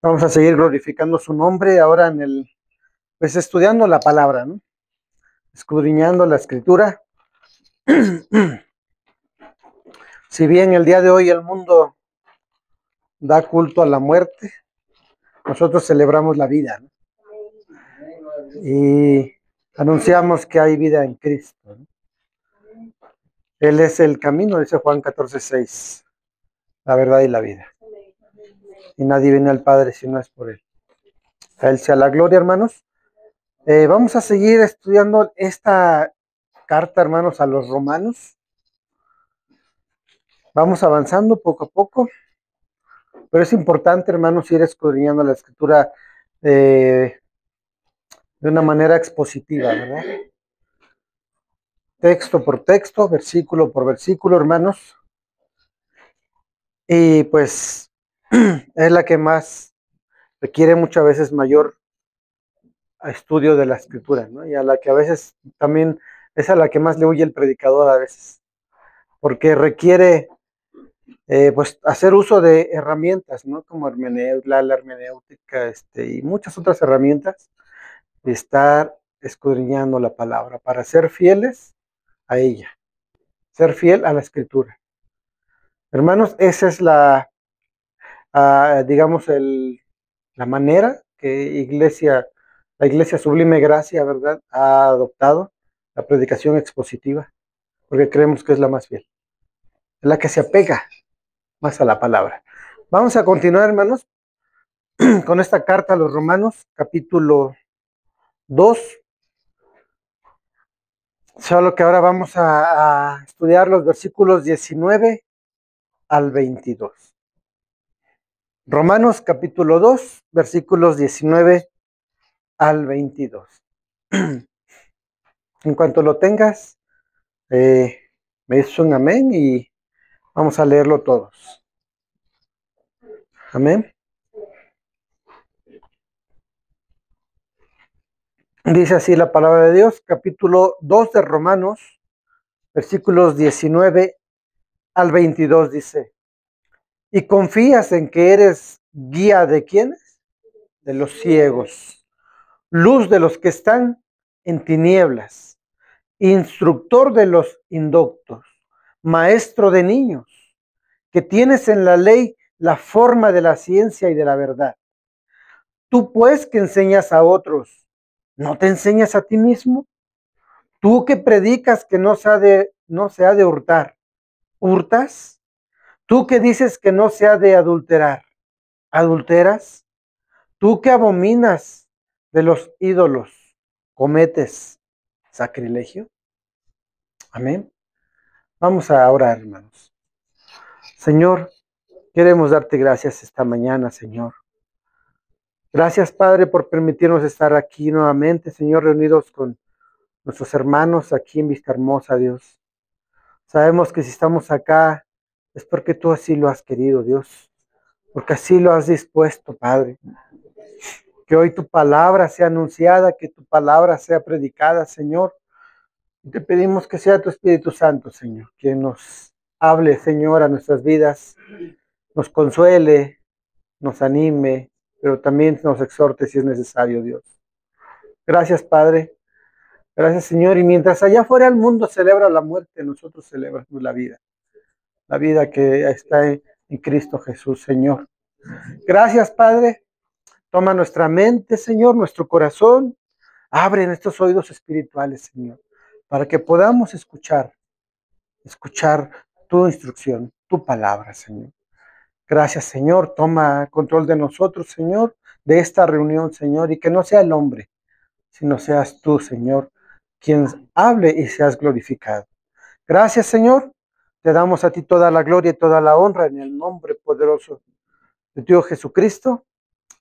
Vamos a seguir glorificando su nombre ahora pues estudiando la palabra, ¿no? Escudriñando la escritura. Si bien el día de hoy el mundo da culto a la muerte, nosotros celebramos la vida, ¿no? Y anunciamos que hay vida en Cristo, ¿no? Él es el camino, dice Juan 14:6, la verdad y la vida. Y nadie viene al Padre si no es por Él. A Él sea la gloria, hermanos. Vamos a seguir estudiando esta carta, hermanos, a los romanos. Vamos avanzando poco a poco, pero es importante, hermanos, ir escudriñando la escritura de una manera expositiva, ¿verdad? Texto por texto, versículo por versículo, hermanos. Y pues es la que más requiere muchas veces mayor estudio de la escritura, ¿no? Y a la que a veces también es a la que más le huye el predicador a veces, porque requiere pues hacer uso de herramientas, ¿no? Como la hermenéutica, y muchas otras herramientas, de estar escudriñando la palabra para ser fieles a ella, ser fiel a la escritura. Hermanos, esa es digamos, la manera que la Iglesia Sublime Gracia, ¿verdad?, ha adoptado la predicación expositiva, porque creemos que es la más fiel, es la que se apega más a la palabra. Vamos a continuar, hermanos, con esta carta a los Romanos, capítulo 2. Solo que ahora vamos a estudiar los versículos 19 al 22. Romanos capítulo 2, versículos 19 al 22. En cuanto lo tengas, me dices un amén y vamos a leerlo todos. Amén. Dice así la palabra de Dios, capítulo 2 de Romanos, versículos 19 al 22 dice: ¿Y confías en que eres guía de quiénes? De los ciegos, luz de los que están en tinieblas, instructor de los indoctos, maestro de niños, que tienes en la ley la forma de la ciencia y de la verdad? Tú pues que enseñas a otros, ¿no te enseñas a ti mismo? Tú que predicas que no se ha de hurtar, ¿hurtas? Tú que dices que no se ha de adulterar, ¿adulteras? Tú que abominas de los ídolos, ¿cometes sacrilegio? Amén. Vamos a orar, hermanos. Señor, queremos darte gracias esta mañana, Señor. Gracias, Padre, por permitirnos estar aquí nuevamente, Señor, reunidos con nuestros hermanos aquí en Vista Hermosa, Dios. Sabemos que si estamos acá es porque tú así lo has querido, Dios, porque así lo has dispuesto, Padre. Que hoy tu palabra sea anunciada, que tu palabra sea predicada, Señor. Y te pedimos que sea tu Espíritu Santo, Señor, quien nos hable, Señor, a nuestras vidas, nos consuele, nos anime, pero también nos exhorte si es necesario, Dios. Gracias, Padre. Gracias, Señor. Y mientras allá afuera el mundo celebra la muerte, nosotros celebramos la vida que está en Cristo Jesús, Señor. Gracias, Padre. Toma nuestra mente, Señor, nuestro corazón. Abre nuestros oídos espirituales, Señor, para que podamos escuchar tu instrucción, tu palabra, Señor. Gracias, Señor. Toma control de nosotros, Señor, de esta reunión, Señor, y que no sea el hombre, sino seas tú, Señor, quien hable y seas glorificado. Gracias, Señor. Te damos a ti toda la gloria y toda la honra en el nombre poderoso de Dios Jesucristo.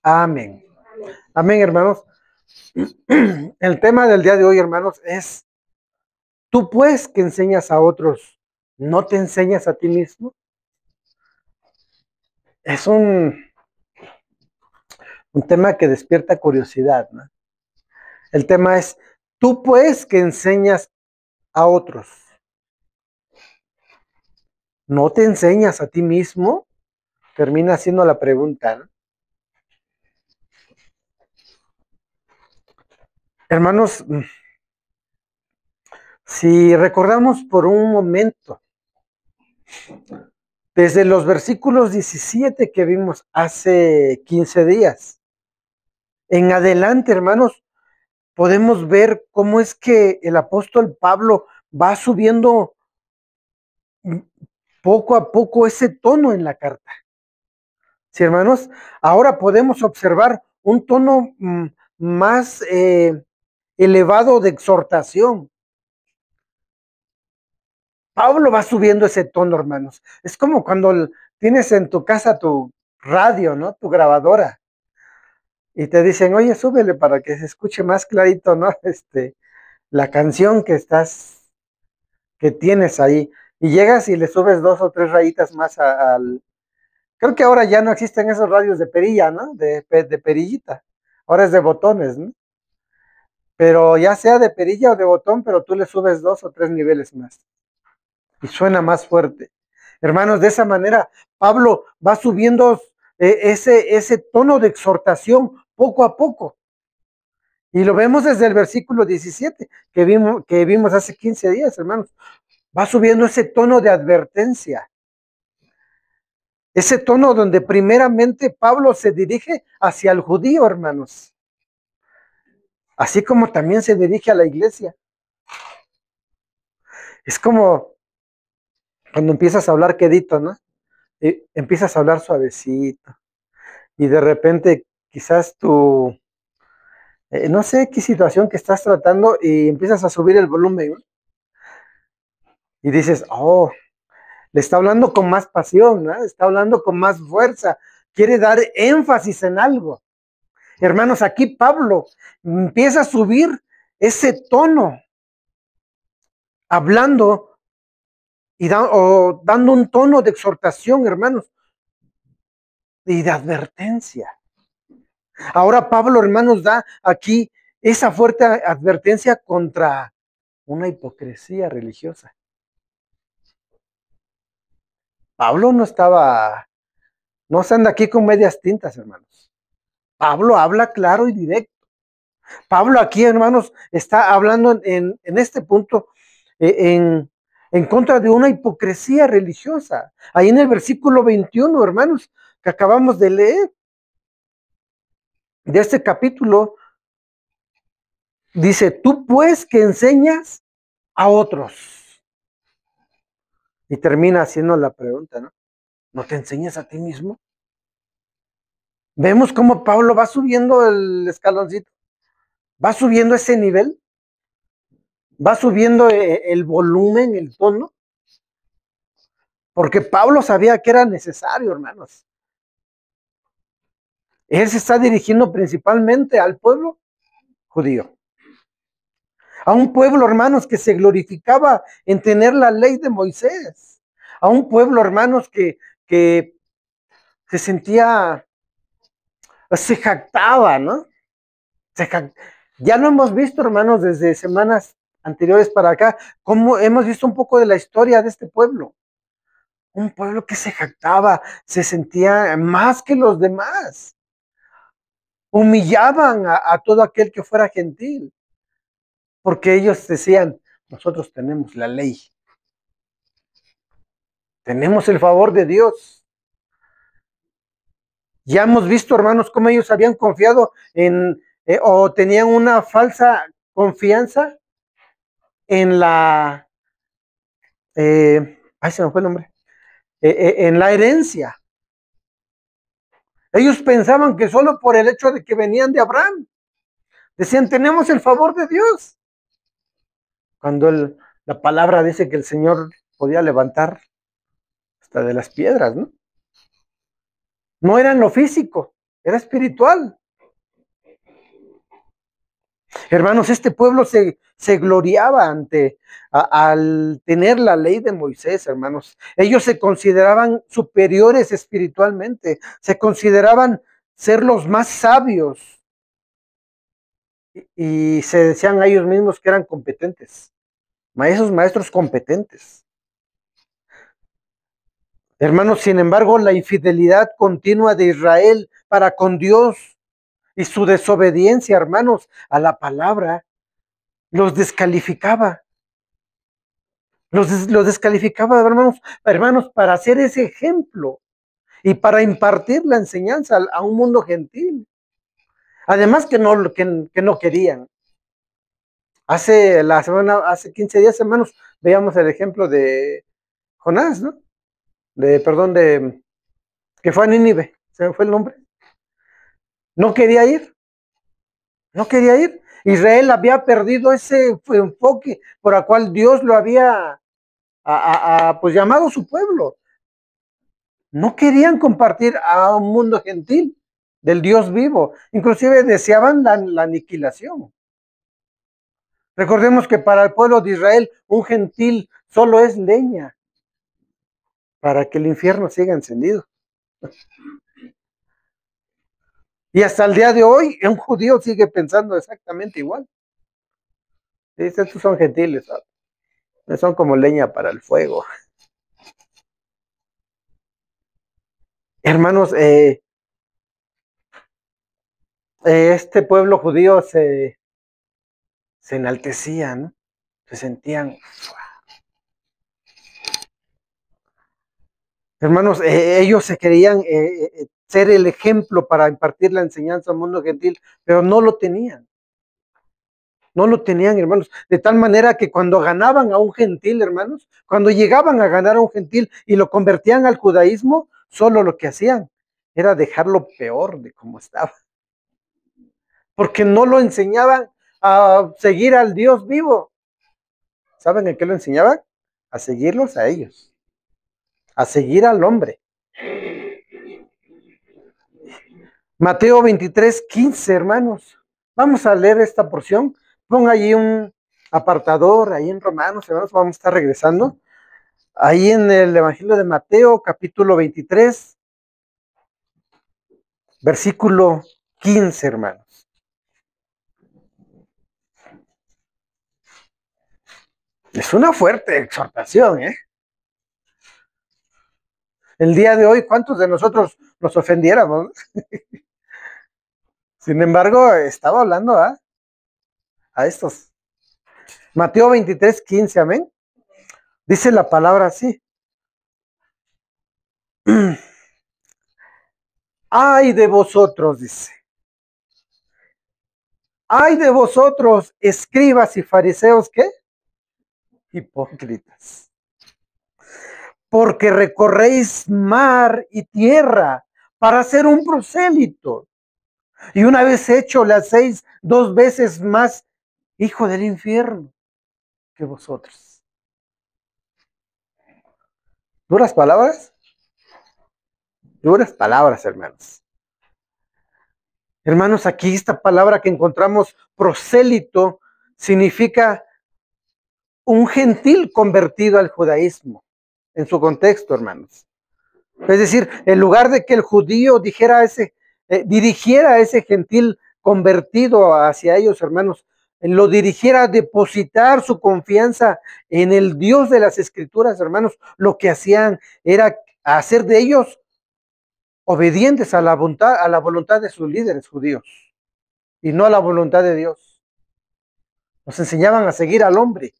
Amén. Amén, hermanos. El tema del día de hoy, hermanos, es: tú pues que enseñas a otros, ¿no te enseñas a ti mismo? Es un tema que despierta curiosidad, ¿no? El tema es: tú pues que enseñas a otros, ¿no te enseñas a ti mismo? Termina siendo la pregunta, ¿no? Hermanos, si recordamos por un momento, desde los versículos 17 que vimos hace 15 días, en adelante, hermanos, podemos ver cómo es que el apóstol Pablo va subiendo poco a poco ese tono en la carta. Sí, hermanos, ahora podemos observar un tono más elevado de exhortación. Pablo va subiendo ese tono, hermanos. Es como cuando tienes en tu casa tu radio, ¿no? Tu grabadora. Y te dicen, oye, súbele para que se escuche más clarito, ¿no? La canción que tienes ahí. Y llegas y le subes 2 o 3 rayitas más al... Creo que ahora ya no existen esos radios de perilla, ¿no? De perillita. Ahora es de botones, ¿no? Pero ya sea de perilla o de botón, pero tú le subes 2 o 3 niveles más. Y suena más fuerte. Hermanos, de esa manera, Pablo va subiendo ese tono de exhortación poco a poco. Y lo vemos desde el versículo 17 que vimos hace 15 días, hermanos. Va subiendo ese tono de advertencia. Ese tono donde primeramente Pablo se dirige hacia el judío, hermanos. Así como también se dirige a la iglesia. Es como cuando empiezas a hablar quedito, ¿no? Y empiezas a hablar suavecito. Y de repente quizás no sé qué situación que estás tratando y empiezas a subir el volumen, ¿no? Y dices, oh, le está hablando con más pasión, ¿no? Está hablando con más fuerza, quiere dar énfasis en algo. Hermanos, aquí Pablo empieza a subir ese tono, hablando o dando un tono de exhortación, hermanos, y de advertencia. Ahora Pablo, hermanos, da aquí esa fuerte advertencia contra una hipocresía religiosa. Pablo no se anda aquí con medias tintas, hermanos. Pablo habla claro y directo. Pablo aquí, hermanos, está hablando en este punto en contra de una hipocresía religiosa. Ahí en el versículo 21, hermanos, que acabamos de leer, de este capítulo, dice, tú pues que enseñas a otros. Y termina haciendo la pregunta, ¿no? ¿No te enseñas a ti mismo? Vemos cómo Pablo va subiendo el escaloncito, va subiendo ese nivel, va subiendo el volumen, el tono, porque Pablo sabía que era necesario, hermanos. Él se está dirigiendo principalmente al pueblo judío, a un pueblo, hermanos, que se glorificaba en tener la ley de Moisés, a un pueblo, hermanos, que se sentía, se jactaba, ¿no? Ya lo hemos visto, hermanos, desde semanas anteriores para acá, cómo hemos visto un poco de la historia de este pueblo. Un pueblo que se jactaba, se sentía más que los demás. Humillaban a todo aquel que fuera gentil, porque ellos decían, nosotros tenemos la ley, tenemos el favor de Dios. Ya hemos visto, hermanos, cómo ellos habían confiado o tenían una falsa confianza en se me fue el nombre, en la herencia. Ellos pensaban que solo por el hecho de que venían de Abraham, decían, tenemos el favor de Dios. Cuando la palabra dice que el Señor podía levantar hasta de las piedras, ¿no? No era en lo físico, era espiritual. Hermanos, este pueblo se gloriaba al tener la ley de Moisés, hermanos. Ellos se consideraban superiores espiritualmente, se consideraban ser los más sabios y se decían a ellos mismos que eran competentes, maestros competentes. Hermanos, sin embargo, la infidelidad continua de Israel para con Dios y su desobediencia, hermanos, a la palabra, los descalificaba. Los descalificaba, hermanos, para hacer ese ejemplo y para impartir la enseñanza a un mundo gentil. Además que no querían. Hace 15 días, hermanos, veíamos el ejemplo de Jonás, ¿no? Que fue a Nínive, se me fue el nombre. No quería ir, no quería ir. Israel había perdido ese enfoque por el cual Dios lo había pues llamado su pueblo. No querían compartir a un mundo gentil del Dios vivo. Inclusive deseaban la aniquilación. Recordemos que para el pueblo de Israel un gentil solo es leña para que el infierno siga encendido. Y hasta el día de hoy un judío sigue pensando exactamente igual. Dice, estos son gentiles, ¿sabes? Son como leña para el fuego. Hermanos, este pueblo judío se enaltecía, ¿no? Se sentían. Hermanos, ellos se querían ser el ejemplo para impartir la enseñanza al mundo gentil, pero no lo tenían. No lo tenían, hermanos. De tal manera que cuando ganaban a un gentil, hermanos, cuando llegaban a ganar a un gentil y lo convertían al judaísmo, solo lo que hacían era dejarlo peor de cómo estaba. Porque no lo enseñaban a seguir al Dios vivo. ¿Saben en qué lo enseñaban? A seguirlos a ellos, a seguir al hombre. Mateo 23:15, hermanos. Vamos a leer esta porción. Ponga allí un apartador, ahí en Romanos, hermanos, vamos a estar regresando. Ahí en el Evangelio de Mateo, capítulo 23, versículo 15, hermanos. Es una fuerte exhortación, ¿eh? El día de hoy, ¿cuántos de nosotros nos ofendiéramos? Sin embargo, estaba hablando a estos. Mateo 23:15, amén. Dice la palabra así. Ay de vosotros, dice. Ay de vosotros, escribas y fariseos, ¿qué? Hipócritas. Porque recorréis mar y tierra para ser un prosélito. Y una vez hecho, le hacéis 2 veces más hijo del infierno que vosotros. ¿Duras palabras? Duras palabras, hermanos. Hermanos, aquí esta palabra que encontramos, prosélito, significa un gentil convertido al judaísmo, en su contexto, hermanos. Es decir, en lugar de que el judío dirigiera a ese gentil convertido hacia ellos, hermanos, lo dirigiera a depositar su confianza en el Dios de las Escrituras, hermanos, lo que hacían era hacer de ellos obedientes a la voluntad de sus líderes judíos y no a la voluntad de Dios. Nos enseñaban a seguir al hombre.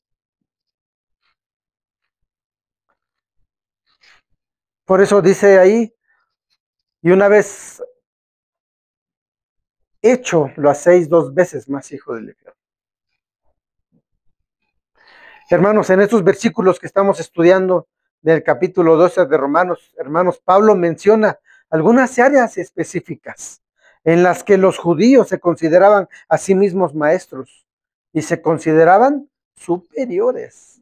Por eso dice ahí, y una vez hecho, lo hacéis 2 veces más, hijo del infierno. Hermanos, en estos versículos que estamos estudiando del capítulo 12 de Romanos, hermanos, Pablo menciona algunas áreas específicas en las que los judíos se consideraban a sí mismos maestros y se consideraban superiores.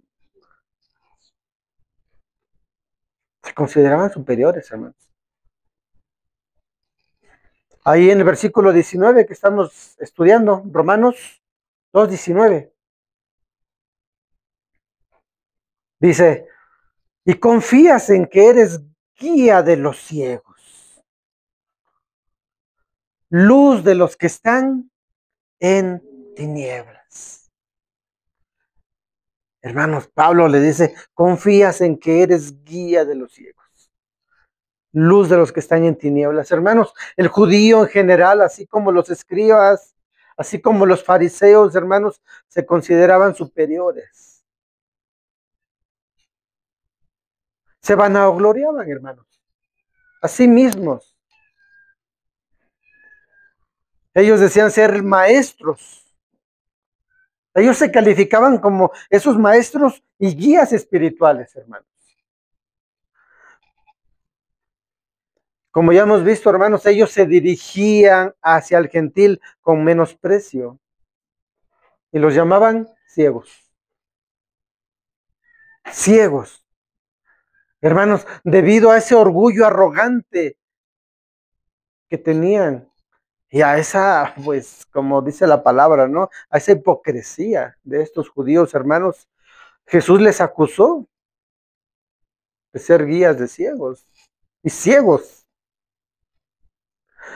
Se consideraban superiores, hermanos. Ahí en el versículo 19 que estamos estudiando, Romanos 2:19, dice, y confías en que eres guía de los ciegos, luz de los que están en tinieblas. Hermanos, Pablo le dice, confías en que eres guía de los ciegos. luz de los que están en tinieblas. Hermanos, el judío en general, así como los escribas, así como los fariseos, hermanos, se consideraban superiores. Se vanagloriaban, hermanos, a sí mismos. Ellos decían ser maestros. Ellos se calificaban como esos maestros y guías espirituales, hermanos. Como ya hemos visto, hermanos, ellos se dirigían hacia el gentil con menosprecio y los llamaban ciegos. Ciegos. Hermanos, debido a ese orgullo arrogante que tenían y a esa, pues, como dice la palabra, ¿no? A esa hipocresía de estos judíos, hermanos, Jesús les acusó de ser guías de ciegos y ciegos.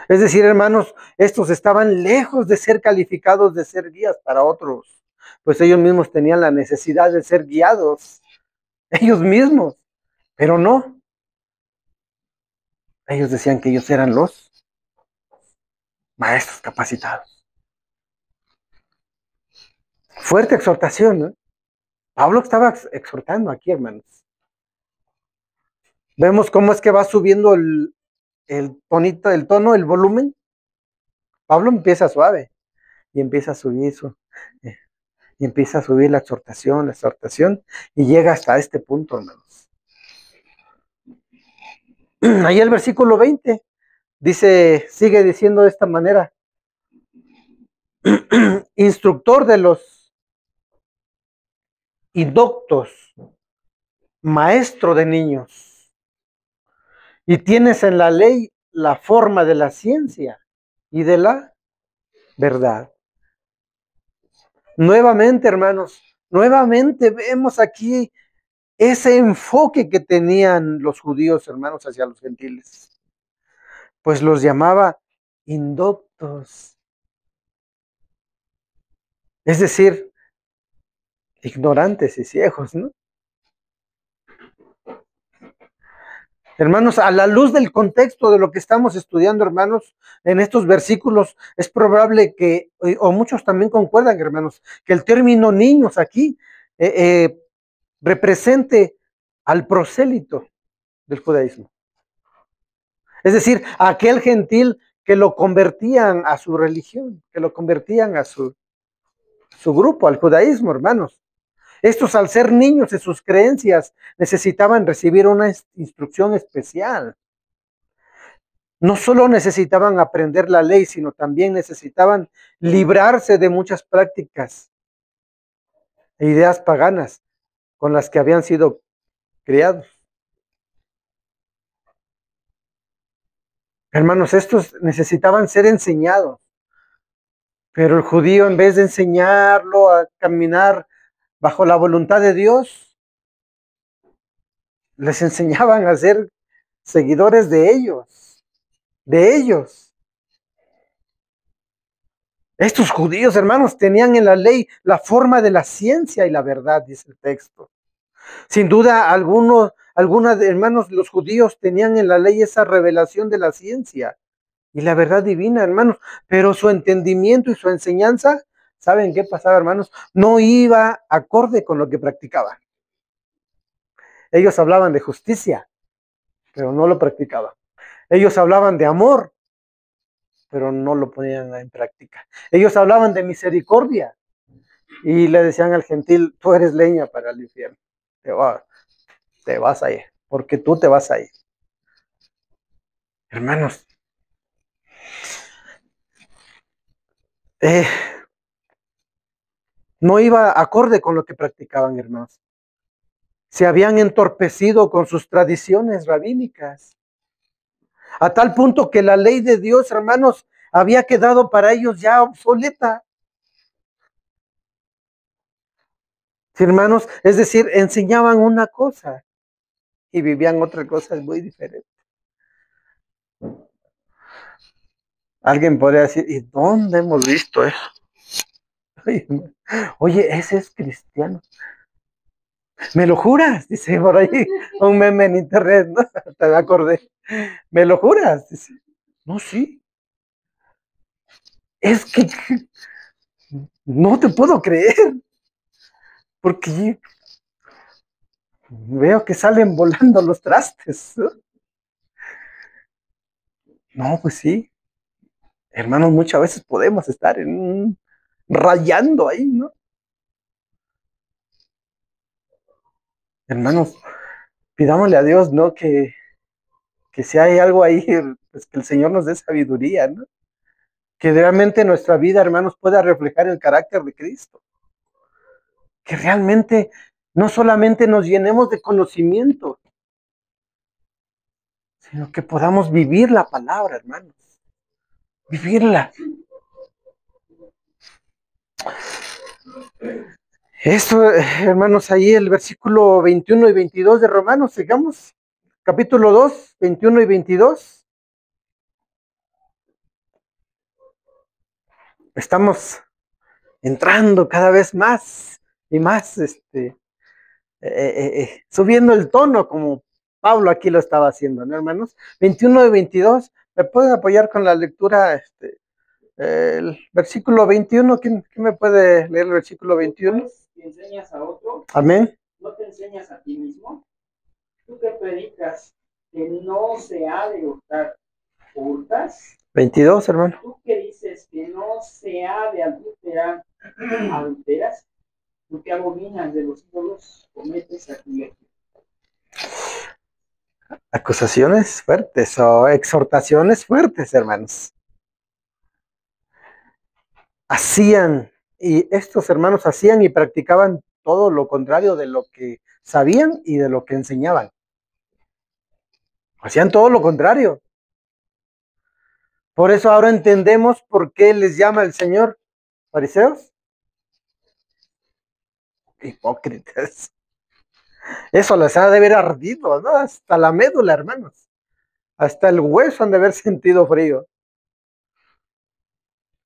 Es decir, hermanos, estos estaban lejos de ser calificados de ser guías para otros, pues ellos mismos tenían la necesidad de ser guiados, ellos mismos, pero no. Ellos decían que ellos eran los maestros capacitados. Fuerte exhortación, ¿no? Pablo estaba exhortando aquí, hermanos. Vemos cómo es que va subiendo el tonito, el tono, el volumen. Pablo empieza suave y empieza a subir eh, y empieza a subir la exhortación, y llega hasta este punto, hermanos. Ahí el versículo 20 dice, sigue diciendo de esta manera, instructor de los indoctos, maestro de niños, y tienes en la ley la forma de la ciencia y de la verdad. Nuevamente, hermanos, nuevamente vemos aquí ese enfoque que tenían los judíos, hermanos, hacia los gentiles. Pues los llamaba indoctos, es decir, ignorantes y ciegos, ¿no? Hermanos, a la luz del contexto de lo que estamos estudiando, hermanos, en estos versículos, es probable que, o muchos también concuerdan, hermanos, que el término niños aquí eh, eh, represente al prosélito del judaísmo. Es decir, a aquel gentil que lo convertían a su religión, que lo convertían a su grupo, al judaísmo, hermanos. Estos, al ser niños de sus creencias, necesitaban recibir una instrucción especial. No solo necesitaban aprender la ley, sino también necesitaban librarse de muchas prácticas e ideas paganas con las que habían sido criados. Hermanos, estos necesitaban ser enseñados, pero el judío, en vez de enseñarlo a caminar bajo la voluntad de Dios, les enseñaban a ser seguidores de ellos, de ellos. Estos judíos, hermanos, tenían en la ley la forma de la ciencia y la verdad, dice el texto. Sin duda, hermanos, los judíos tenían en la ley esa revelación de la ciencia y la verdad divina, hermanos, pero su entendimiento y su enseñanza, ¿saben qué pasaba, hermanos? No iba acorde con lo que practicaban. Ellos hablaban de justicia, pero no lo practicaban. Ellos hablaban de amor, pero no lo ponían en práctica. Ellos hablaban de misericordia y le decían al gentil, tú eres leña para el infierno, te vas a ir, porque tú te vas a ir. Hermanos, no iba acorde con lo que practicaban, hermanos. Se habían entorpecido con sus tradiciones rabínicas, a tal punto que la ley de Dios, hermanos, había quedado para ellos ya obsoleta. Sí, hermanos, es decir, enseñaban una cosa y vivían otra cosa muy diferente. Alguien podría decir, ¿y dónde hemos visto eso? Oye, ese es cristiano. ¿Me lo juras? Dice por ahí un meme en internet, ¿no? Te acordé. ¿Me lo juras? Dice, no, sí. Es que no te puedo creer, porque veo que salen volando los trastes, ¿no? No, pues sí, hermanos, muchas veces podemos estar rayando ahí, ¿no? Hermanos, pidámosle a Dios, ¿no? Que si hay algo ahí, pues que el Señor nos dé sabiduría, ¿no? Que realmente nuestra vida, hermanos, pueda reflejar el carácter de Cristo. Que realmente no solamente nos llenemos de conocimiento, sino que podamos vivir la palabra, hermanos. Vivirla. Esto, hermanos, ahí el versículo 21 y 22 de Romanos, sigamos. Capítulo 2, 21 y 22. Estamos entrando cada vez más y más, subiendo el tono como Pablo aquí lo estaba haciendo, ¿no, hermanos? 21 y 22. ¿Me pueden apoyar con la lectura? El versículo 21, ¿quién me puede leer el versículo 21? Pues, ¿te enseñas a otro? Amén. ¿No te enseñas a ti mismo? ¿Tú que predicas que no se ha de hurtar, hurtas? 22, hermano. ¿Tú que dices que no se ha de adulterar, adulteras? ¿Tú que abominas de los ídolos, cometes sacrilegio? Acusaciones fuertes o exhortaciones fuertes, hermanos. Hacían, y estos hermanos hacían y practicaban todo lo contrario de lo que sabían y de lo que enseñaban. Hacían todo lo contrario. Por eso ahora entendemos por qué les llama el Señor fariseos. Hipócritas. Eso les ha de haber ardido, ¿no? Hasta la médula, hermanos. Hasta el hueso han de haber sentido frío.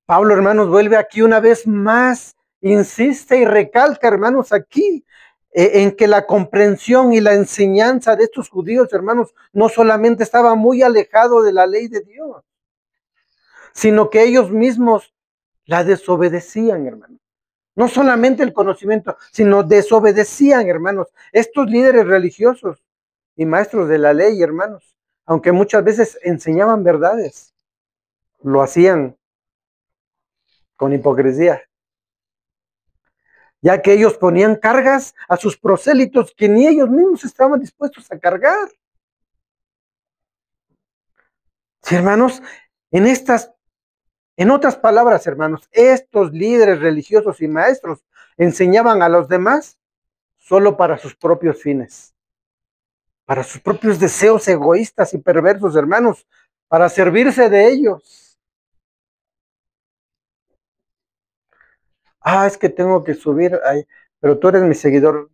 Pablo, hermanos, vuelve aquí una vez más, insiste y recalca, hermanos, aquí, en que la comprensión y la enseñanza de estos judíos, hermanos, no solamente estaba muy alejado de la ley de Dios, sino que ellos mismos la desobedecían, hermanos. No solamente el conocimiento, sino desobedecían, hermanos. Estos líderes religiosos y maestros de la ley, hermanos, aunque muchas veces enseñaban verdades, lo hacían con hipocresía, ya que ellos ponían cargas a sus prosélitos que ni ellos mismos estaban dispuestos a cargar. Sí, hermanos, en otras palabras, hermanos, estos líderes religiosos y maestros enseñaban a los demás solo para sus propios fines, para sus propios deseos egoístas y perversos, hermanos, para servirse de ellos. Es que tengo que subir, pero tú eres mi seguidor,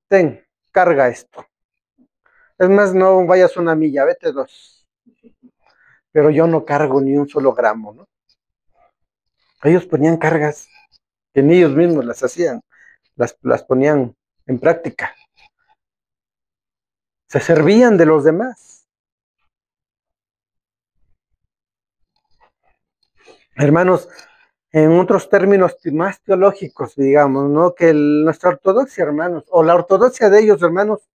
ten, carga esto. Es más, no vayas una milla, vete dos. Pero yo no cargo ni un solo gramo, ¿no? Ellos ponían cargas que ni ellos mismos las hacían, las ponían en práctica. Se servían de los demás. Hermanos, en otros términos más teológicos, digamos, ¿no? Que nuestra ortodoxia, hermanos, o la ortodoxia de ellos, hermanos,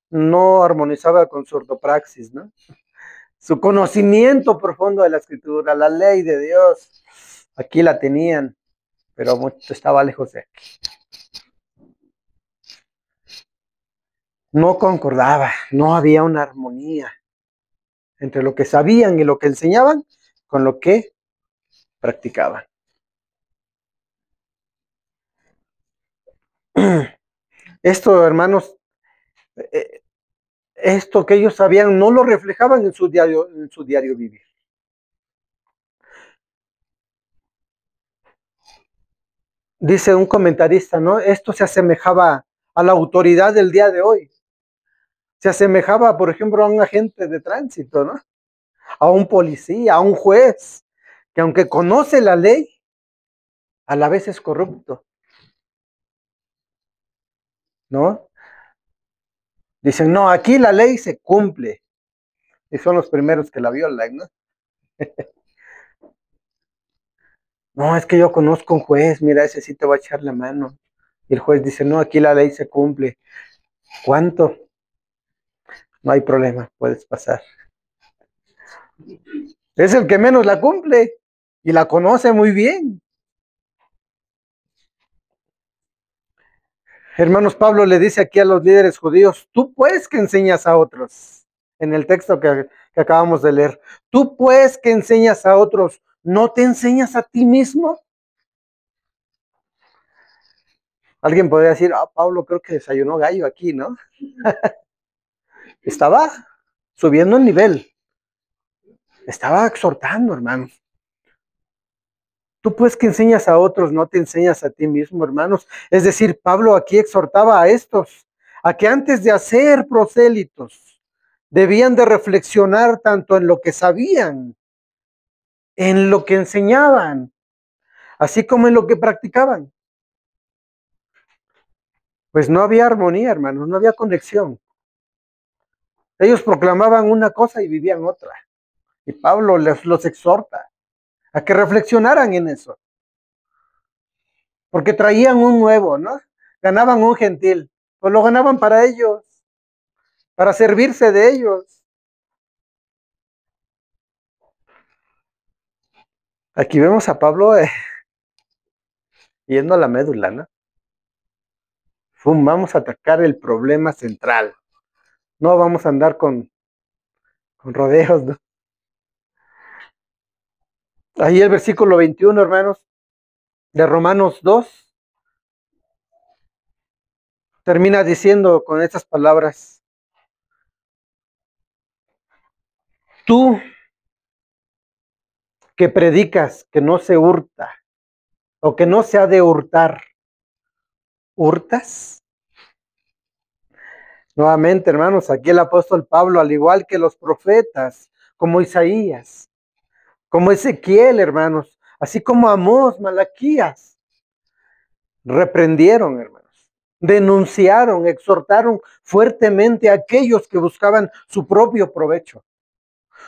no armonizaba con su ortopraxis, ¿no? Su conocimiento profundo de la escritura, la ley de Dios, aquí la tenían, pero mucho estaba lejos de aquí. No concordaba, no había una armonía entre lo que sabían y lo que enseñaban con lo que practicaban. Esto, hermanos, esto que ellos sabían no lo reflejaban en su diario vivir. Dice un comentarista, ¿no? Esto se asemejaba a la autoridad del día de hoy. Se asemejaba, por ejemplo, a un agente de tránsito, ¿no? A un policía, a un juez, que aunque conoce la ley, a la vez es corrupto, ¿no? Dicen, no, aquí la ley se cumple. Y son los primeros que la violan, ¿no? No, es que yo conozco un juez, mira, ese sí te va a echar la mano. Y el juez dice, no, aquí la ley se cumple. ¿Cuánto? No hay problema, puedes pasar. Es el que menos la cumple y la conoce muy bien. Hermanos, Pablo le dice aquí a los líderes judíos, tú pues que enseñas a otros, en el texto que acabamos de leer, tú pues que enseñas a otros, ¿no te enseñas a ti mismo? Alguien podría decir, Pablo creo que desayunó gallo aquí, ¿no? Estaba subiendo el nivel, estaba exhortando, hermanos. Tú pues que enseñas a otros, no te enseñas a ti mismo, hermanos. Es decir, Pablo aquí exhortaba a estos, a que antes de hacer prosélitos, debían de reflexionar tanto en lo que sabían, en lo que enseñaban, así como en lo que practicaban. Pues no había armonía, hermanos, no había conexión. Ellos proclamaban una cosa y vivían otra. Y Pablo los exhorta a que reflexionaran en eso. Porque traían un nuevo, ¿no? Ganaban un gentil, pues lo ganaban para ellos, para servirse de ellos. Aquí vemos a Pablo yendo a la médula, ¿no? Vamos a atacar el problema central. No vamos a andar con rodeos, ¿no? Ahí el versículo 21, hermanos, de Romanos 2, termina diciendo con estas palabras, tú que predicas que no se hurta o que no se ha de hurtar, ¿hurtas? Nuevamente, hermanos, aquí el apóstol Pablo, al igual que los profetas, como Isaías, como Ezequiel, hermanos, así como Amós, Malaquías, reprendieron, hermanos, denunciaron, exhortaron fuertemente a aquellos que buscaban su propio provecho,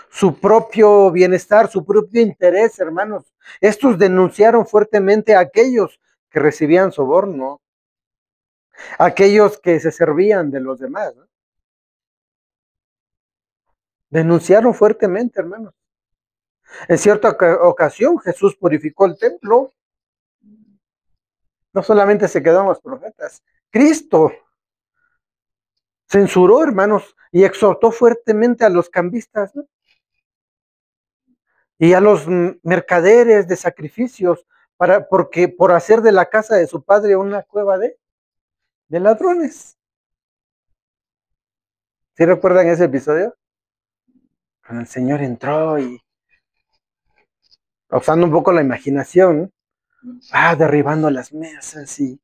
su propio bienestar, su propio interés, hermanos. Estos denunciaron fuertemente a aquellos que recibían soborno, a aquellos que se servían de los demás, ¿no? Denunciaron fuertemente, hermanos. En cierta ocasión Jesús purificó el templo, no solamente se quedaron los profetas, Cristo censuró, hermanos, y exhortó fuertemente a los cambistas, ¿no? Y a los mercaderes de sacrificios, porque por hacer de la casa de su padre una cueva de ladrones. ¿Sí recuerdan ese episodio? Cuando el Señor entró y, usando un poco la imaginación, derribando las mesas y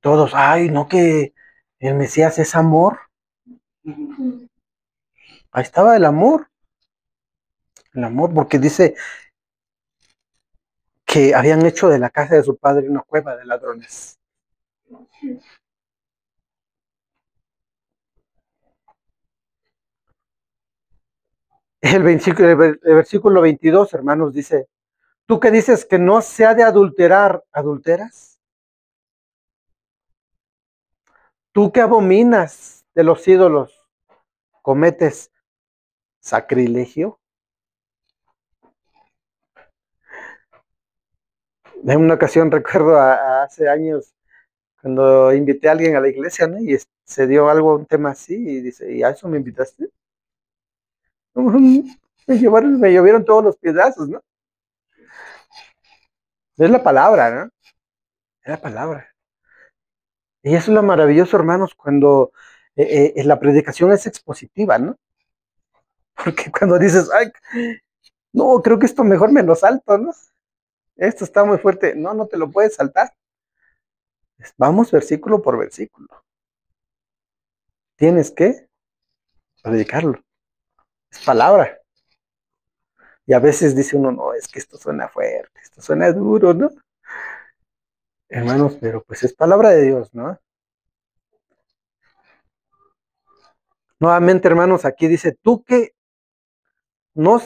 todos, ay, no, que el Mesías es amor. Ahí estaba el amor, porque dice que habían hecho de la casa de su padre una cueva de ladrones. El versículo 22, hermanos, dice, tú que dices que no se ha de adulterar, ¿adulteras? Tú que abominas de los ídolos, ¿cometes sacrilegio? En una ocasión recuerdo hace años, cuando invité a alguien a la iglesia, ¿no? Y se dio algo, un tema así, y dice, ¿y a eso me invitaste? Me llovieron todos los pedazos, ¿no? Es la palabra, ¿no? Es la palabra. Y eso es lo maravilloso, hermanos, cuando la predicación es expositiva, ¿no? Porque cuando dices, ay, no, creo que esto mejor me lo salto, ¿no? Esto está muy fuerte. No, no te lo puedes saltar. Vamos versículo por versículo. Tienes que predicarlo. Es palabra. Y a veces dice uno, no, es que esto suena fuerte, esto suena duro, ¿no? Hermanos, pero pues es palabra de Dios, ¿no? Nuevamente, hermanos, aquí dice, no,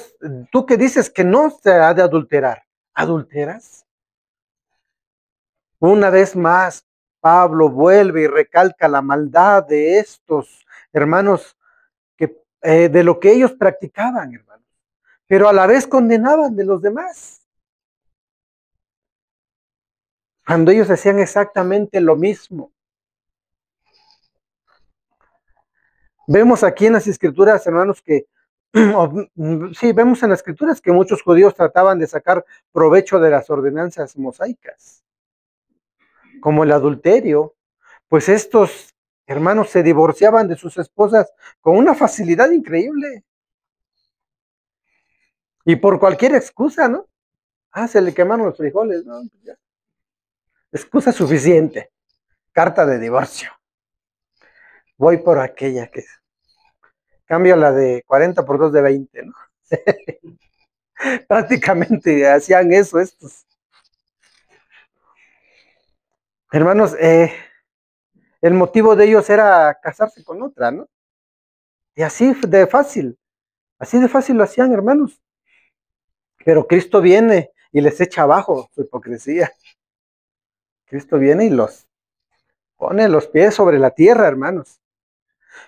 tú que dices que no se ha de adulterar, ¿adulteras? Una vez más, Pablo vuelve y recalca la maldad de estos hermanos, de lo que ellos practicaban, hermanos, pero a la vez condenaban de los demás, cuando ellos hacían exactamente lo mismo. Vemos aquí en las escrituras, hermanos, que sí, vemos en las escrituras que muchos judíos trataban de sacar provecho de las ordenanzas mosaicas, como el adulterio, pues estos hermanos se divorciaban de sus esposas con una facilidad increíble y por cualquier excusa, ¿no? Ah, se le quemaron los frijoles, ¿no? Ya. Excusa suficiente, carta de divorcio. Voy por aquella que cambio la de 40 por 2 de 20, ¿no? Prácticamente hacían eso estos. Hermanos, el motivo de ellos era casarse con otra, ¿no? Y así de fácil lo hacían, hermanos. Pero Cristo viene y les echa abajo su hipocresía. Cristo viene y los pone los pies sobre la tierra, hermanos.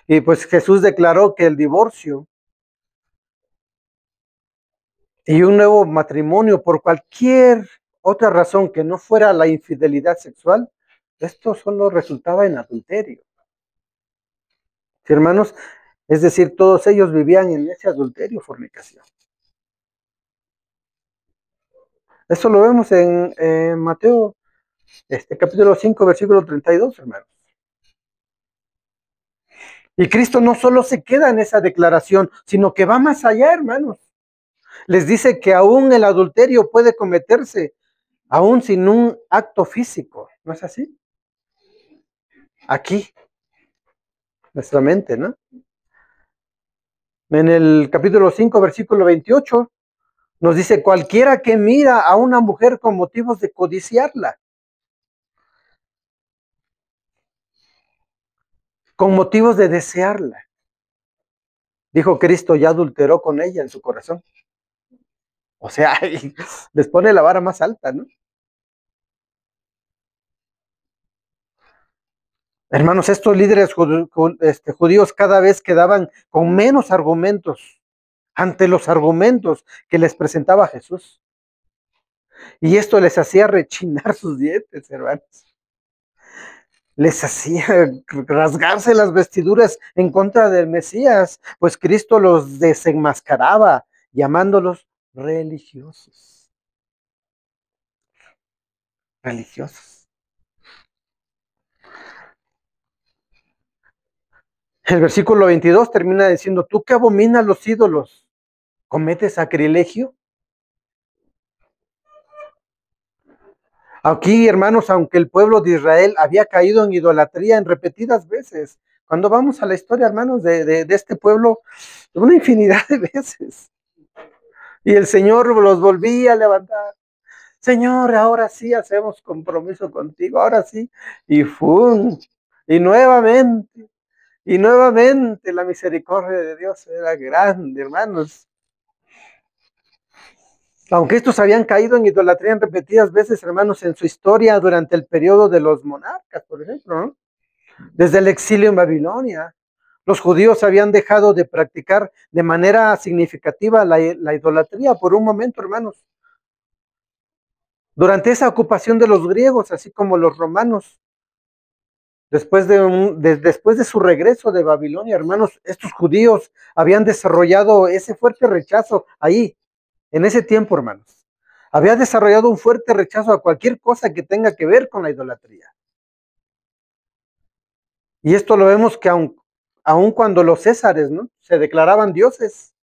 Y pues Jesús declaró que el divorcio y un nuevo matrimonio por cualquier otra razón que no fuera la infidelidad sexual, esto solo resultaba en adulterio. ¿Sí, hermanos? Es decir, todos ellos vivían en ese adulterio, fornicación. Eso lo vemos en Mateo, capítulo 5, versículo 32, hermanos. Y Cristo no solo se queda en esa declaración, sino que va más allá, hermanos. Les dice que aún el adulterio puede cometerse, aún sin un acto físico. ¿No es así? Aquí, nuestra mente, ¿no? En el capítulo 5, versículo 28, nos dice, cualquiera que mira a una mujer con motivos de codiciarla, con motivos de desearla. Dijo Cristo, ya adulteró con ella en su corazón. O sea, les pone la vara más alta, ¿no? Hermanos, estos líderes judíos cada vez quedaban con menos argumentos ante los argumentos que les presentaba Jesús. Y esto les hacía rechinar sus dientes, hermanos. Les hacía rasgarse las vestiduras en contra del Mesías, pues Cristo los desenmascaraba, llamándolos religiosos. Religiosos. El versículo 22 termina diciendo, tú que abominas los ídolos, ¿cometes sacrilegio? Aquí, hermanos, aunque el pueblo de Israel había caído en idolatría en repetidas veces, cuando vamos a la historia, hermanos, de este pueblo, una infinidad de veces, y el Señor los volvía a levantar. Señor, ahora sí hacemos compromiso contigo, ahora sí, y ¡fum! Y y nuevamente la misericordia de Dios era grande, hermanos. Aunque estos habían caído en idolatría en repetidas veces, hermanos, en su historia durante el periodo de los monarcas, por ejemplo, ¿no? Desde el exilio en Babilonia, los judíos habían dejado de practicar de manera significativa la idolatría por un momento, hermanos. Durante esa ocupación de los griegos, así como los romanos, después de su regreso de Babilonia, hermanos, estos judíos habían desarrollado ese fuerte rechazo ahí, en ese tiempo, hermanos. Había desarrollado un fuerte rechazo a cualquier cosa que tenga que ver con la idolatría. Y esto lo vemos que aun cuando los césares, ¿no?, se declaraban dioses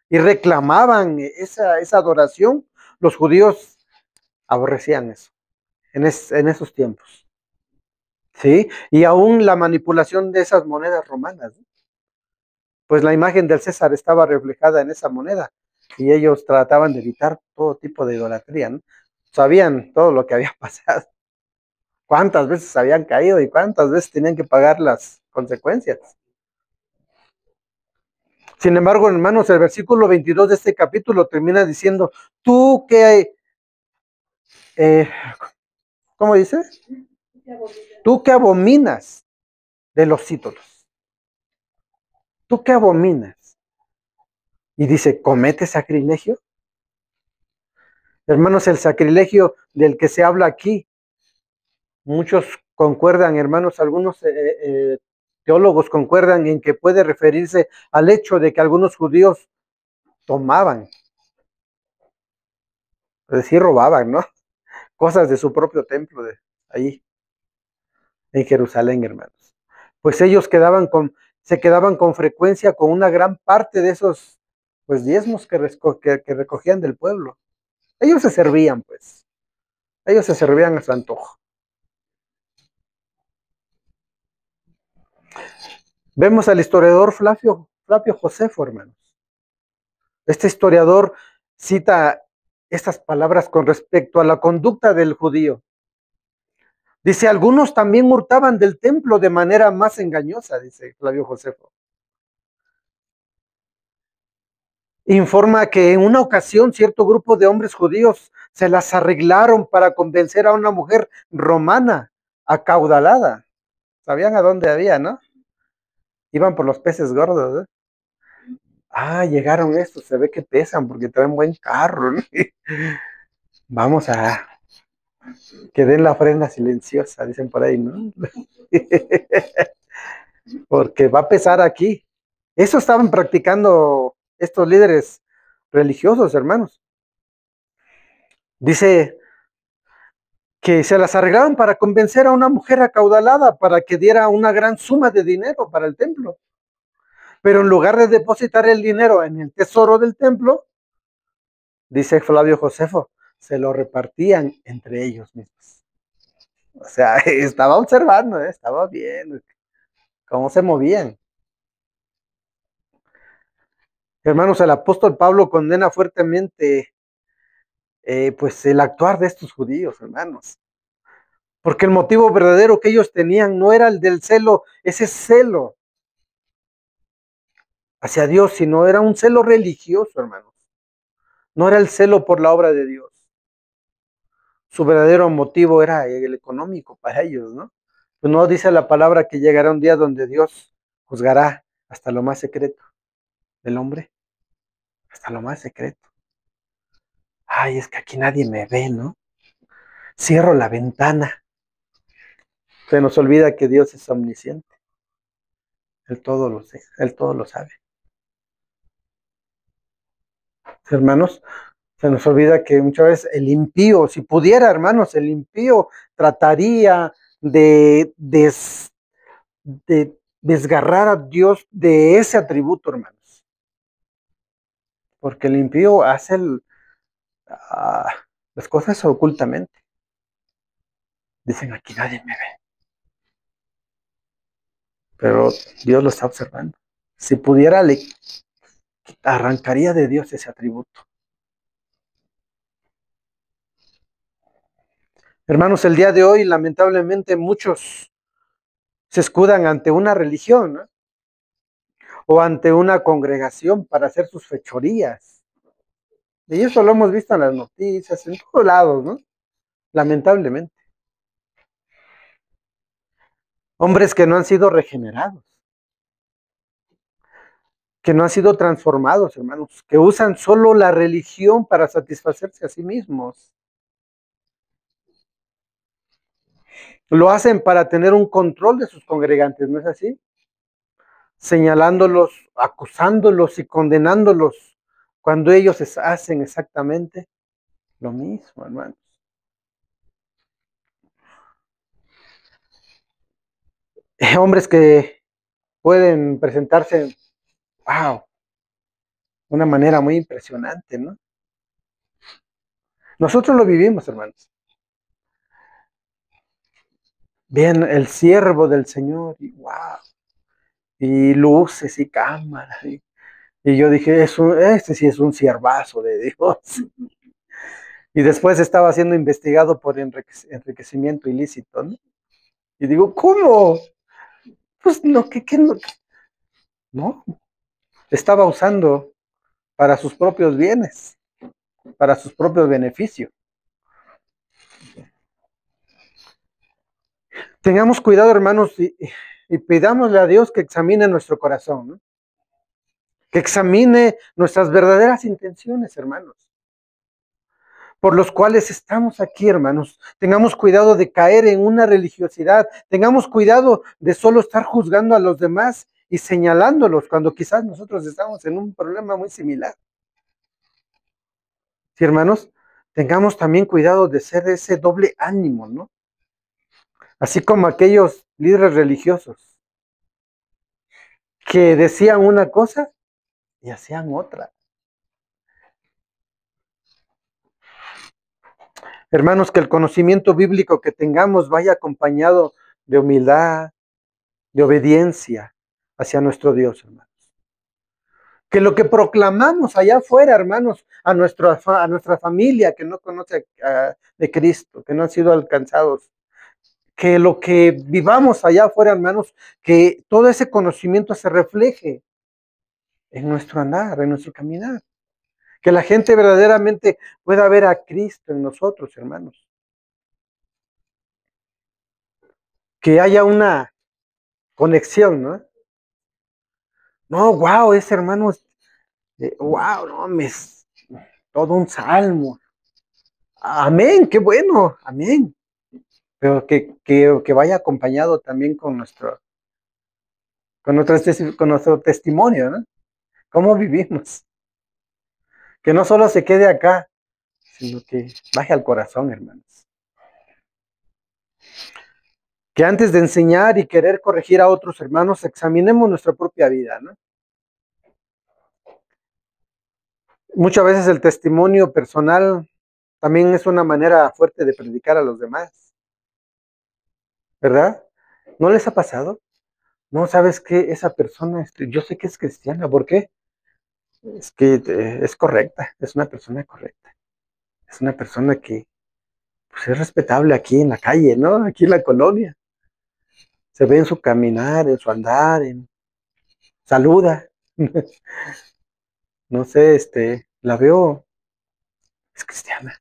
y reclamaban esa adoración, los judíos aborrecían eso en esos tiempos. ¿Sí? Y aún la manipulación de esas monedas romanas, ¿no? Pues la imagen del César estaba reflejada en esa moneda y ellos trataban de evitar todo tipo de idolatría, ¿no? Sabían todo lo que había pasado, cuántas veces habían caído y cuántas veces tenían que pagar las consecuencias. Sin embargo, hermanos, el versículo 22 de este capítulo termina diciendo, tú que, eh, ¿cómo dice? Tú que abominas de los ídolos. Tú que abominas. Y dice, ¿comete sacrilegio? Hermanos, el sacrilegio del que se habla aquí, muchos concuerdan, hermanos, algunos teólogos concuerdan en que puede referirse al hecho de que algunos judíos tomaban, es decir, robaban, ¿no? Cosas de su propio templo, de ahí en Jerusalén, hermanos. Pues ellos se quedaban con frecuencia con una gran parte de esos, pues, diezmos que recogían del pueblo. Ellos se servían, pues. Ellos se servían a su antojo. Vemos al historiador Flavio Josefo, hermanos. Este historiador cita estas palabras con respecto a la conducta del judío. Dice, algunos también hurtaban del templo de manera más engañosa, dice Flavio Josefo. Informa que en una ocasión cierto grupo de hombres judíos se las arreglaron para convencer a una mujer romana acaudalada. ¿Sabían a dónde había, no? Iban por los peces gordos, ¿eh? Ah, llegaron estos, se ve que pesan porque traen buen carro, ¿no? Vamos a que den la frena silenciosa, dicen por ahí, ¿no? Porque va a pesar aquí. Eso estaban practicando estos líderes religiosos, hermanos. Dice que se las arreglaban para convencer a una mujer acaudalada para que diera una gran suma de dinero para el templo. Pero en lugar de depositar el dinero en el tesoro del templo, dice Flavio Josefo, se lo repartían entre ellos mismos. O sea, estaba observando, estaba viendo cómo se movían. Hermanos, el apóstol Pablo condena fuertemente pues el actuar de estos judíos, hermanos. Porque el motivo verdadero que ellos tenían no era el del celo, ese celo hacia Dios, sino era un celo religioso, hermanos. No era el celo por la obra de Dios. Su verdadero motivo era el económico para ellos, ¿no? Pues no dice la palabra que llegará un día donde Dios juzgará hasta lo más secreto del hombre, hasta lo más secreto. Ay, es que aquí nadie me ve, ¿no? Cierro la ventana. Se nos olvida que Dios es omnisciente. Él todo lo sé, Él todo lo sabe. Hermanos, se nos olvida que muchas veces el impío, si pudiera, hermanos, el impío trataría de desgarrar a Dios de ese atributo, hermanos. Porque el impío hace las cosas ocultamente. Dicen, aquí nadie me ve. Pero Dios lo está observando. Si pudiera, le arrancaría de Dios ese atributo. Hermanos, el día de hoy, lamentablemente, muchos se escudan ante una religión, ¿no? O ante una congregación para hacer sus fechorías. Y eso lo hemos visto en las noticias, en todos lados, ¿no? Lamentablemente. Hombres que no han sido regenerados, que no han sido transformados, hermanos, que usan solo la religión para satisfacerse a sí mismos. Lo hacen para tener un control de sus congregantes, ¿no es así? Señalándolos, acusándolos y condenándolos cuando ellos hacen exactamente lo mismo, hermanos. Hombres que pueden presentarse, wow, de una manera muy impresionante, ¿no? Nosotros lo vivimos, hermanos. Bien, el siervo del Señor, y wow, y luces y cámaras. Y yo dije, este sí es un siervazo de Dios. Y después estaba siendo investigado por enriquecimiento ilícito, ¿no? Y digo, ¿cómo? Pues no, ¿qué no? ¿No? estaba usando para sus propios bienes, para sus propios beneficios. Tengamos cuidado, hermanos, y pidámosle a Dios que examine nuestro corazón, ¿no? Que examine nuestras verdaderas intenciones, hermanos, por los cuales estamos aquí, hermanos. Tengamos cuidado de caer en una religiosidad, tengamos cuidado de solo estar juzgando a los demás y señalándolos cuando quizás nosotros estamos en un problema muy similar. Sí, hermanos, tengamos también cuidado de ser ese doble ánimo, ¿no? Así como aquellos líderes religiosos que decían una cosa y hacían otra. Hermanos, que el conocimiento bíblico que tengamos vaya acompañado de humildad, de obediencia hacia nuestro Dios, hermanos. Que lo que proclamamos allá afuera, hermanos, a nuestra familia que no conoce de Cristo, que no han sido alcanzados, que lo que vivamos allá afuera, hermanos, que todo ese conocimiento se refleje en nuestro andar, en nuestro caminar. Que la gente verdaderamente pueda ver a Cristo en nosotros, hermanos. Que haya una conexión, ¿no? No, wow, ese hermano, wow, no, es todo un salmo. Amén, qué bueno, amén. Pero que vaya acompañado también con nuestro testimonio, ¿no? ¿Cómo vivimos? Que no solo se quede acá, sino que baje al corazón, hermanos. Que antes de enseñar y querer corregir a otros hermanos, examinemos nuestra propia vida, ¿no? Muchas veces el testimonio personal también es una manera fuerte de predicar a los demás, ¿verdad? ¿No les ha pasado? No, ¿sabes qué? Esa persona, yo sé que es cristiana, ¿por qué? Es que es correcta, es una persona correcta, es una persona que pues, es respetable aquí en la calle, ¿no? Aquí en la colonia. Se ve en su caminar, en su andar, saluda. No sé, la veo, es cristiana.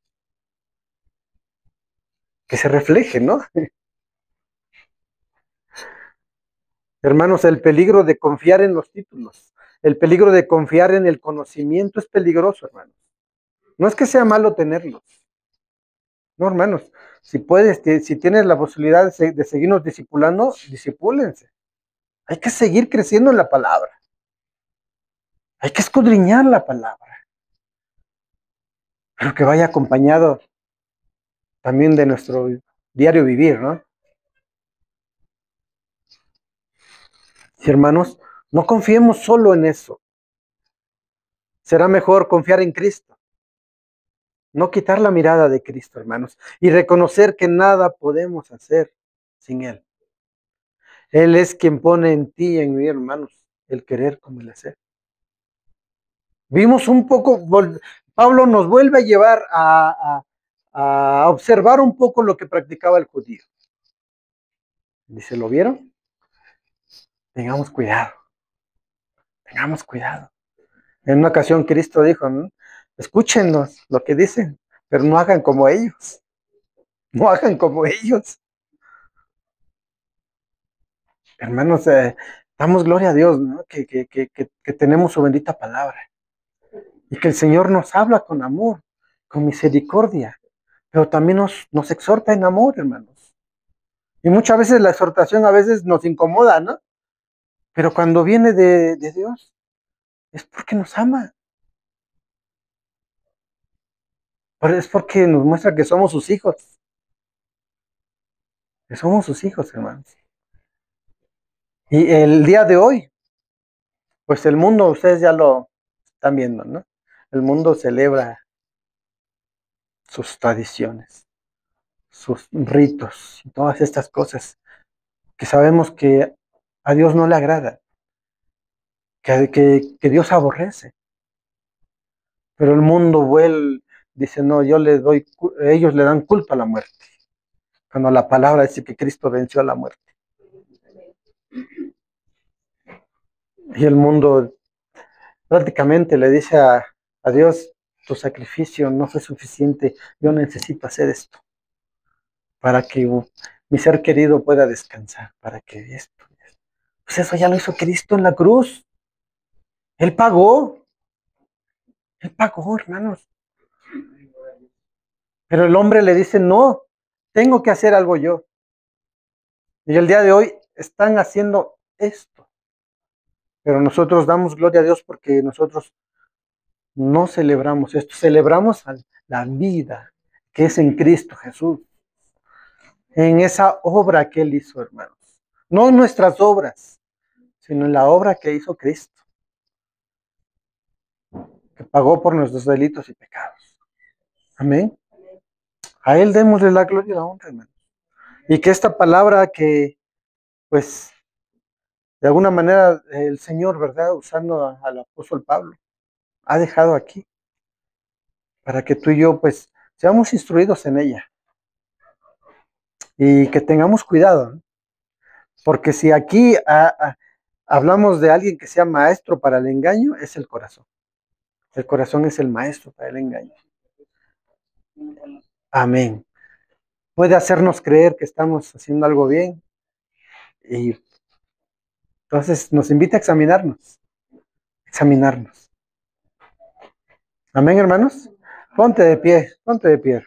Que se refleje, ¿no? Hermanos, el peligro de confiar en los títulos, el peligro de confiar en el conocimiento es peligroso, hermanos. No es que sea malo tenerlos, no, hermanos. Si puedes, si tienes la posibilidad de seguirnos discipulando, discipúlense. Hay que seguir creciendo en la palabra. Hay que escudriñar la palabra, pero que vaya acompañado también de nuestro diario vivir, ¿no? Sí, hermanos, no confiemos solo en eso. Será mejor confiar en Cristo. No quitar la mirada de Cristo, hermanos, y reconocer que nada podemos hacer sin Él. Él es quien pone en ti y en mí, hermanos, el querer como el hacer. Vimos un poco, Pablo nos vuelve a llevar a observar un poco lo que practicaba el judío. Dice, ¿lo vieron? Tengamos cuidado, tengamos cuidado. En una ocasión Cristo dijo, ¿no? Escúchenos lo que dicen, pero no hagan como ellos, no hagan como ellos. Hermanos, damos gloria a Dios, ¿no? Que tenemos su bendita palabra y que el Señor nos habla con amor, con misericordia, pero también nos exhorta en amor, hermanos. Y muchas veces la exhortación a veces nos incomoda, ¿no? Pero cuando viene de Dios, es porque nos ama. Es porque nos muestra que somos sus hijos. Que somos sus hijos, hermanos. Y el día de hoy, pues el mundo, ustedes ya lo están viendo, ¿no? El mundo celebra sus tradiciones, sus ritos y todas estas cosas que sabemos que a Dios no le agrada, que Dios aborrece. Pero el mundo dice, no, ellos le dan culpa a la muerte, cuando la palabra dice que Cristo venció a la muerte. Y el mundo prácticamente le dice a Dios, tu sacrificio no fue suficiente, yo necesito hacer esto para que mi ser querido pueda descansar, para que esto. Pues eso ya lo hizo Cristo en la cruz. Él pagó, hermanos. Pero el hombre le dice, no, tengo que hacer algo yo. Y el día de hoy están haciendo esto. Pero nosotros damos gloria a Dios porque nosotros no celebramos esto, celebramos la vida que es en Cristo Jesús, en esa obra que Él hizo, hermanos. No en nuestras obras, sino en la obra que hizo Cristo, que pagó por nuestros delitos y pecados. Amén. A Él démosle la gloria y la honra, hermanos. Y que esta palabra que, pues, de alguna manera el Señor, ¿verdad? Usando al apóstol Pablo, ha dejado aquí, para que tú y yo, pues, seamos instruidos en ella y que tengamos cuidado, ¿no? Porque si aquí hablamos de alguien que sea maestro para el engaño, es el corazón. El corazón es el maestro para el engaño. Amén. Puede hacernos creer que estamos haciendo algo bien y entonces nos invita a examinarnos. Examinarnos. Amén, hermanos. Ponte de pie, ponte de pie.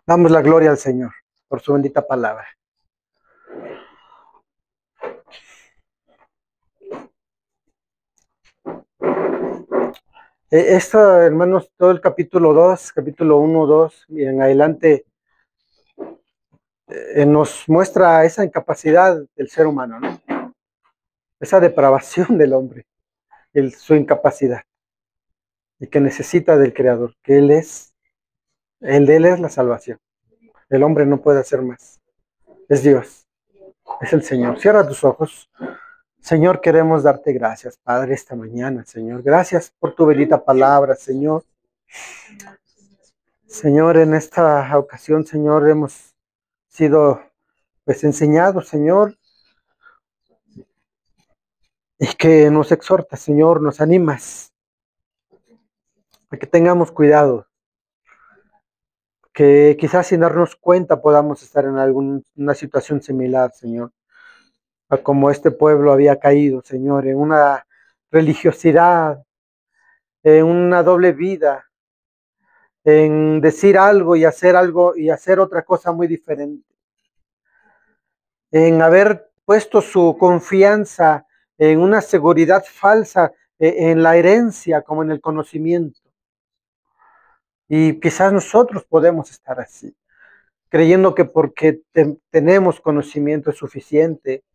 Damos la gloria al Señor por su bendita palabra. Esto, hermanos, todo el capítulo 2, capítulo 1, 2 y en adelante nos muestra esa incapacidad del ser humano, ¿no? Esa depravación del hombre, su incapacidad y que necesita del Creador, que Él es, el de Él es la salvación. El hombre no puede hacer más. Es Dios, es el Señor. Cierra tus ojos. Señor, queremos darte gracias, Padre, esta mañana, Señor. Gracias por tu bendita palabra, Señor. Señor, en esta ocasión, Señor, hemos sido pues enseñados, Señor, y que nos exhortas, Señor, nos animas a que tengamos cuidado, que quizás sin darnos cuenta podamos estar en alguna situación similar, Señor, a como este pueblo había caído, Señor, en una religiosidad, en una doble vida, en decir algo y hacer otra cosa muy diferente, en haber puesto su confianza en una seguridad falsa, en la herencia como en el conocimiento. Y quizás nosotros podemos estar así, creyendo que porque tenemos conocimiento es suficiente,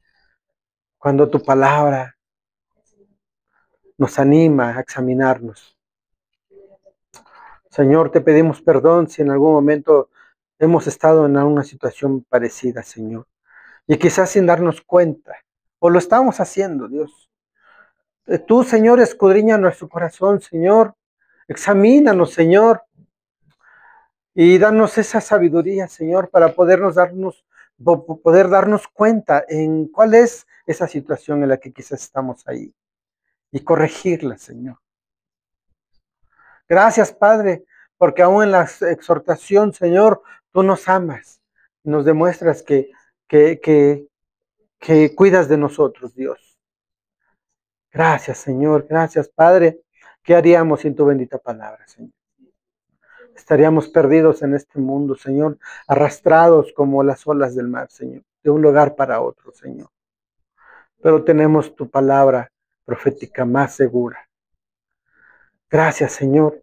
cuando tu palabra nos anima a examinarnos. Señor, te pedimos perdón si en algún momento hemos estado en una situación parecida, Señor. Y quizás sin darnos cuenta, o lo estamos haciendo, Dios. Tú, Señor, escudriña nuestro corazón, Señor. Examínanos, Señor. Y danos esa sabiduría, Señor, para poder darnos cuenta en cuál es esa situación en la que quizás estamos ahí y corregirla, Señor. Gracias, Padre, porque aún en la exhortación, Señor, tú nos amas y nos demuestras que, que, que cuidas de nosotros, Dios. Gracias, Señor, gracias, Padre. ¿Qué haríamos sin tu bendita palabra, Señor? Estaríamos perdidos en este mundo, Señor, arrastrados como las olas del mar, Señor, de un lugar para otro, Señor. Pero tenemos tu palabra profética más segura. Gracias, Señor.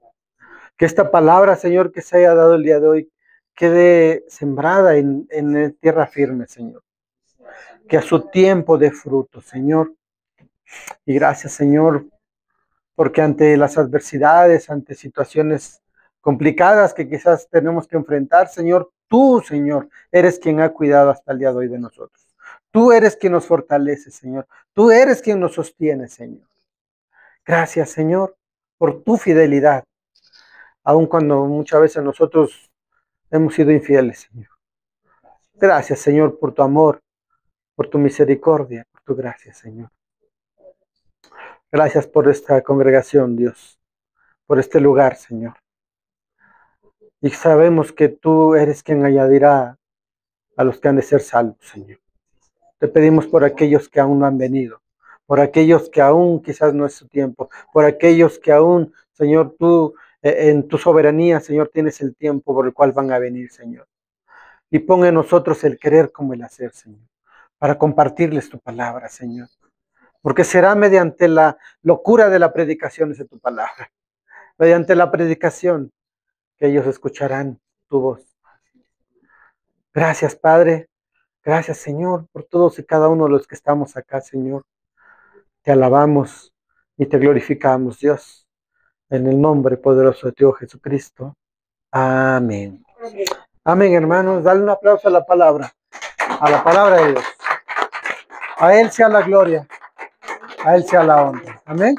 Que esta palabra, Señor, que se haya dado el día de hoy, quede sembrada en tierra firme, Señor. Que a su tiempo dé fruto, Señor. Y gracias, Señor, porque ante las adversidades, ante situaciones complicadas que quizás tenemos que enfrentar, Señor, tú, Señor, eres quien ha cuidado hasta el día de hoy de nosotros. Tú eres quien nos fortalece, Señor. Tú eres quien nos sostiene, Señor. Gracias, Señor, por tu fidelidad, aun cuando muchas veces nosotros hemos sido infieles, Señor. Gracias, Señor, por tu amor, por tu misericordia, por tu gracia, Señor. Gracias por esta congregación, Dios, por este lugar, Señor. Y sabemos que tú eres quien añadirá a los que han de ser salvos, Señor. Te pedimos por aquellos que aún no han venido, por aquellos que aún quizás no es su tiempo, por aquellos que aún, Señor, tú en tu soberanía, Señor, tienes el tiempo por el cual van a venir, Señor. Y pon en nosotros el querer como el hacer, Señor, para compartirles tu palabra, Señor. Porque será mediante la locura de la predicación de tu palabra, mediante la predicación que ellos escucharán tu voz. Gracias, Padre. Gracias, Señor, por todos y cada uno de los que estamos acá, Señor. Te alabamos y te glorificamos, Dios, en el nombre poderoso de Dios Jesucristo. Amén. Amén, hermanos. Dale un aplauso a la palabra de Dios. A Él sea la gloria, a Él sea la honra. Amén.